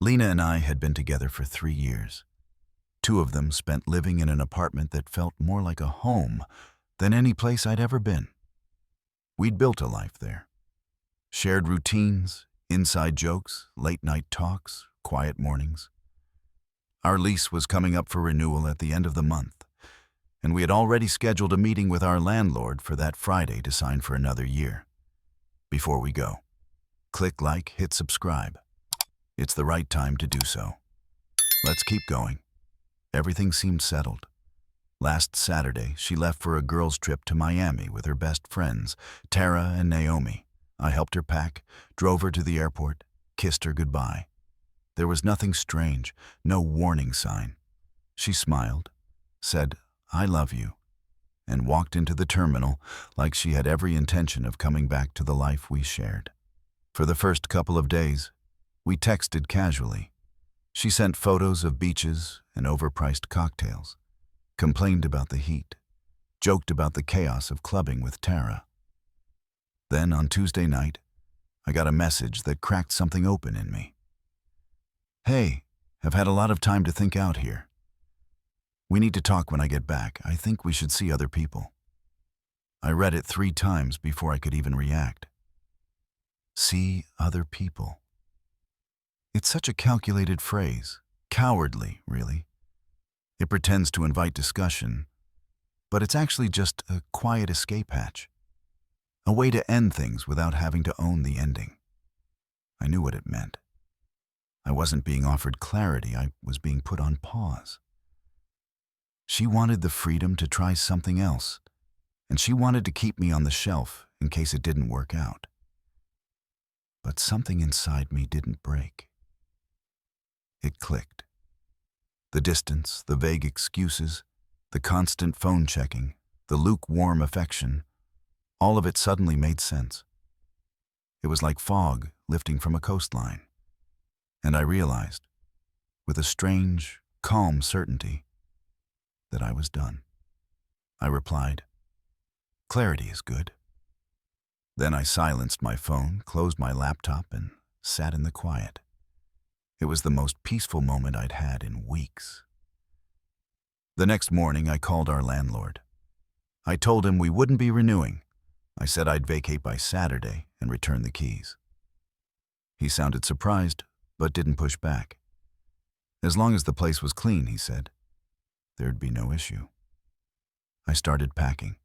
Lena and I had been together for 3 years. Two of them spent living in an apartment that felt more like a home than any place I'd ever been. We'd built a life there. Shared routines, inside jokes, late-night talks, quiet mornings. Our lease was coming up for renewal at the end of the month, and we had already scheduled a meeting with our landlord for that Friday to sign for another year. Before we go, click like, hit subscribe. It's the right time to do so. Let's keep going. Everything seemed settled. Last Saturday, she left for a girls' trip to Miami with her best friends, Tara and Naomi. I helped her pack, drove her to the airport, kissed her goodbye. There was nothing strange, no warning sign. She smiled, said, "I love you," and walked into the terminal like she had every intention of coming back to the life we shared. For the first couple of days, we texted casually. She sent photos of beaches and overpriced cocktails, complained about the heat, joked about the chaos of clubbing with Tara. Then on Tuesday night, I got a message that cracked something open in me. "Hey, have had a lot of time to think out here. We need to talk when I get back. I think we should see other people." I read it 3 times before I could even react. See other people. It's such a calculated phrase, cowardly, really. It pretends to invite discussion, but it's actually just a quiet escape hatch. A way to end things without having to own the ending. I knew what it meant. I wasn't being offered clarity, I was being put on pause. She wanted the freedom to try something else, and she wanted to keep me on the shelf in case it didn't work out. But something inside me didn't break. It clicked. The distance, the vague excuses, the constant phone checking, the lukewarm affection, all of it suddenly made sense. It was like fog lifting from a coastline. And I realized, with a strange, calm certainty, that I was done. I replied, "Clarity is good." Then I silenced my phone, closed my laptop, and sat in the quiet. It was the most peaceful moment I'd had in weeks. The next morning, I called our landlord. I told him we wouldn't be renewing. I said I'd vacate by Saturday and return the keys. He sounded surprised, but didn't push back. As long as the place was clean, he said, there'd be no issue. I started packing.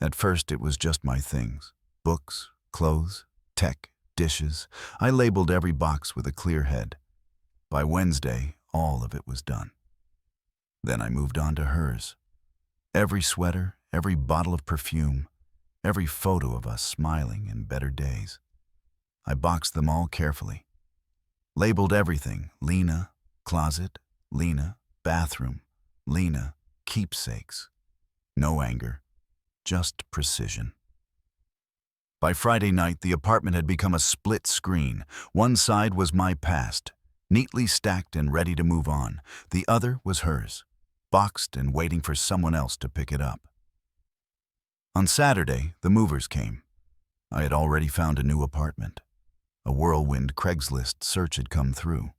At first, it was just my things: books, clothes, tech, dishes. I labeled every box with a clear head. By Wednesday, all of it was done. Then I moved on to hers. Every sweater, every bottle of perfume, every photo of us smiling in better days. I boxed them all carefully. Labeled everything: Lena, closet, Lena, bathroom, Lena, keepsakes. No anger, just precision. By Friday night, the apartment had become a split screen. One side was my past, neatly stacked and ready to move on. The other was hers, boxed and waiting for someone else to pick it up. On Saturday, the movers came. I had already found a new apartment. A whirlwind Craigslist search had come through.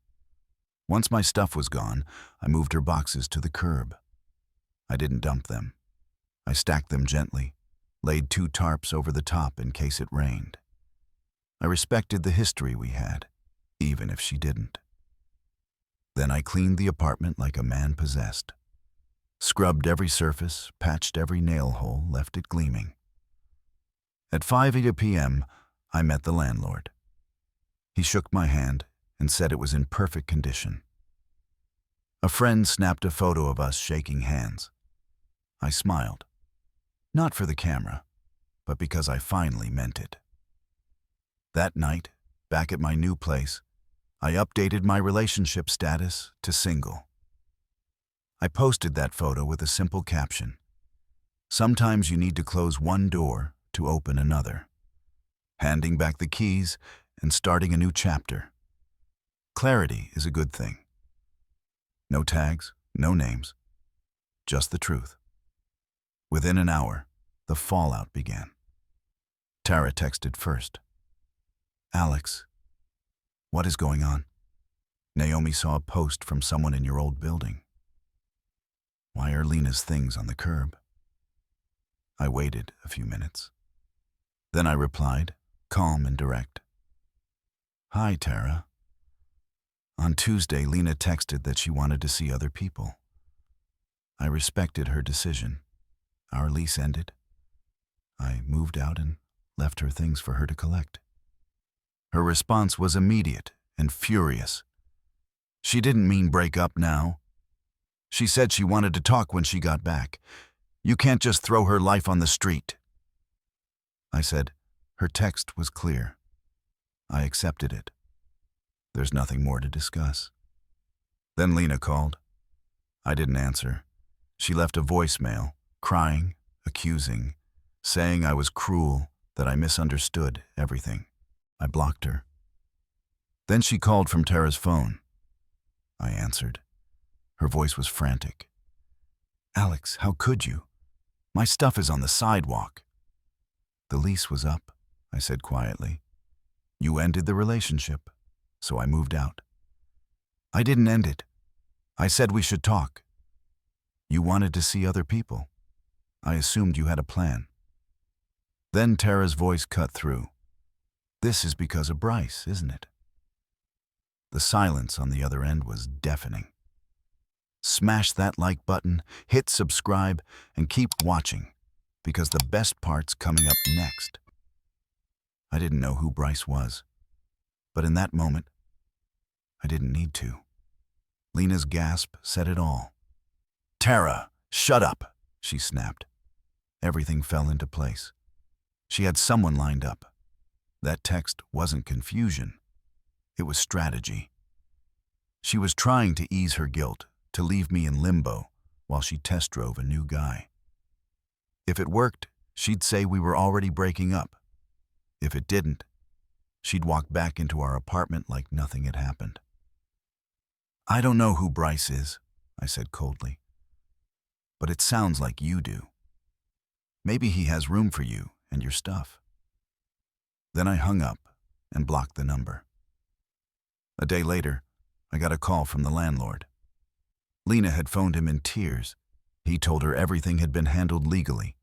Once my stuff was gone, I moved her boxes to the curb. I didn't dump them. I stacked them gently, laid 2 tarps over the top in case it rained. I respected the history we had, even if she didn't. Then I cleaned the apartment like a man possessed. Scrubbed every surface, patched every nail hole, left it gleaming. At 5:08 p.m., I met the landlord. He shook my hand and said it was in perfect condition. A friend snapped a photo of us shaking hands. I smiled. Not for the camera, but because I finally meant it. That night, back at my new place, I updated my relationship status to single. I posted that photo with a simple caption: "Sometimes you need to close one door to open another." Handing back the keys and starting a new chapter. Clarity is a good thing. No tags, no names, just the truth. Within an hour, the fallout began. Tara texted first. "Alex, what is going on?" Naomi saw a post from someone in your old building. Why are Lena's things on the curb? I waited a few minutes. Then I replied, calm and direct. Hi, Tara. On Tuesday, Lena texted that she wanted to see other people. I respected her decision. Our lease ended. I moved out and left her things for her to collect. Her response was immediate and furious. She didn't mean break up now. She said she wanted to talk when she got back. You can't just throw her life on the street. I said, her text was clear. I accepted it. There's nothing more to discuss. Then Lena called. I didn't answer. She left a voicemail, crying, accusing, saying I was cruel, that I misunderstood everything. I blocked her. Then she called from Tara's phone. I answered. Her voice was frantic. Alex, how could you? My stuff is on the sidewalk. The lease was up, I said quietly. You ended the relationship, so I moved out. I didn't end it. I said we should talk. You wanted to see other people. I assumed you had a plan. Then Tara's voice cut through. This is because of Bryce, isn't it? The silence on the other end was deafening. Smash that like button, hit subscribe, and keep watching, because the best part's coming up next. I didn't know who Bryce was, but in that moment, I didn't need to. Lena's gasp said it all. Tara, shut up, she snapped. Everything fell into place. She had someone lined up. That text wasn't confusion. It was strategy. She was trying to ease her guilt, to leave me in limbo while she test drove a new guy. If it worked, she'd say we were already breaking up. If it didn't, she'd walk back into our apartment like nothing had happened. I don't know who Bryce is, I said coldly. But it sounds like you do. Maybe he has room for you and your stuff. Then I hung up and blocked the number. A day later, I got a call from the landlord. Lena had phoned him in tears. He told her everything had been handled legally.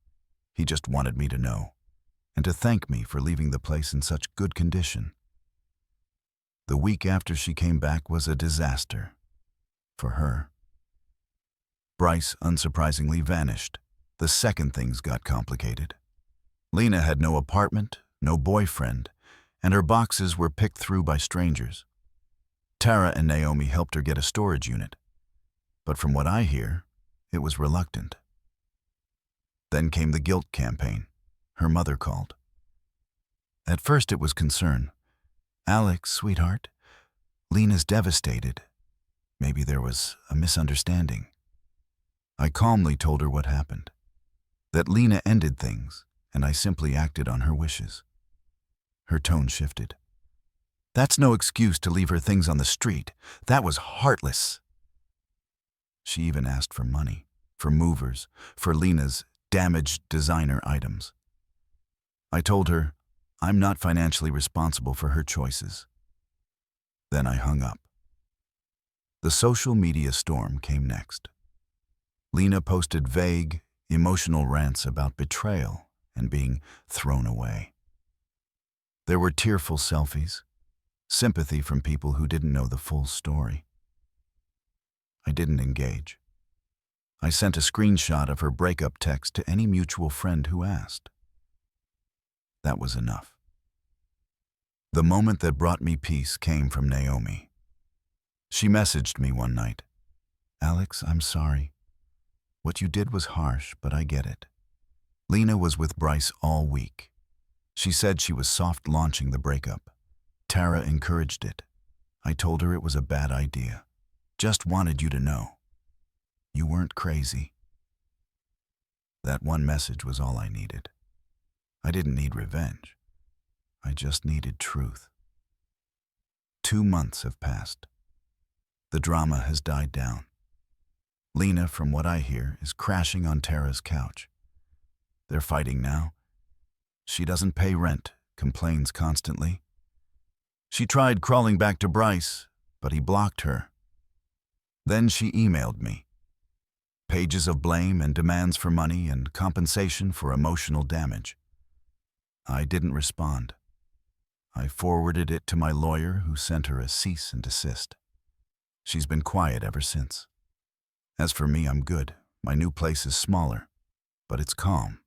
He just wanted me to know, and to thank me for leaving the place in such good condition. The week after she came back was a disaster. For her. Bryce unsurprisingly vanished. The second things got complicated. Lena had no apartment, no boyfriend, and her boxes were picked through by strangers. Tara and Naomi helped her get a storage unit. But from what I hear, it was reluctant. Then came the guilt campaign. Her mother called. At first it was concern. Alex, sweetheart, Lena's devastated. Maybe there was a misunderstanding. I calmly told her what happened. That Lena ended things, and I simply acted on her wishes. Her tone shifted. That's no excuse to leave her things on the street. That was heartless. She even asked for money, for movers, for Lena's damaged designer items. I told her, I'm not financially responsible for her choices. Then I hung up. The social media storm came next. Lena posted vague, emotional rants about betrayal and being thrown away. There were tearful selfies, sympathy from people who didn't know the full story. I didn't engage. I sent a screenshot of her breakup text to any mutual friend who asked. That was enough. The moment that brought me peace came from Naomi. She messaged me one night. Alex, I'm sorry. What you did was harsh, but I get it. Lena was with Bryce all week. She said she was soft launching the breakup. Tara encouraged it. I told her it was a bad idea. Just wanted you to know. You weren't crazy. That one message was all I needed. I didn't need revenge. I just needed truth. 2 months have passed. The drama has died down. Lena, from what I hear, is crashing on Tara's couch. They're fighting now. She doesn't pay rent, complains constantly. She tried crawling back to Bryce, but he blocked her. Then she emailed me. Pages of blame and demands for money and compensation for emotional damage. I didn't respond. I forwarded it to my lawyer, who sent her a cease and desist. She's been quiet ever since. As for me, I'm good. My new place is smaller, but it's calm.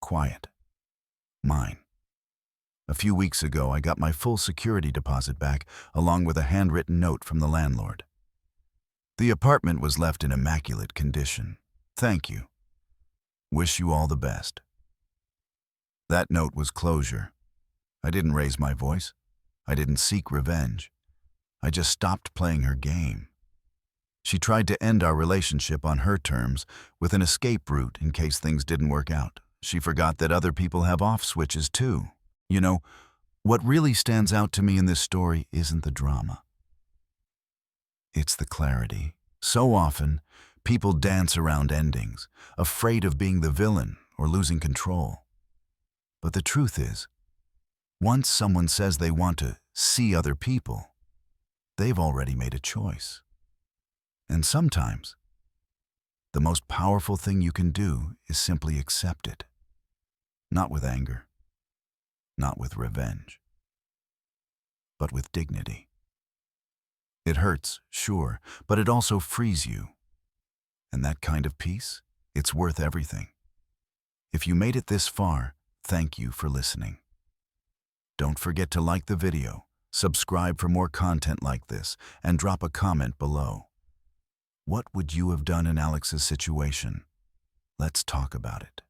Quiet. Mine. A few weeks ago, I got my full security deposit back, along with a handwritten note from the landlord. The apartment was left in immaculate condition. Thank you. Wish you all the best. That note was closure. I didn't raise my voice. I didn't seek revenge. I just stopped playing her game. She tried to end our relationship on her terms, with an escape route in case things didn't work out. She forgot that other people have off switches too. You know, what really stands out to me in this story isn't the drama. It's the clarity. So often, people dance around endings, afraid of being the villain or losing control. But the truth is, once someone says they want to see other people, they've already made a choice. And sometimes, the most powerful thing you can do is simply accept it. Not with anger, not with revenge, but with dignity. It hurts, sure, but it also frees you. And that kind of peace, it's worth everything. If you made it this far, thank you for listening. Don't forget to like the video, subscribe for more content like this, and drop a comment below. What would you have done in Alex's situation? Let's talk about it.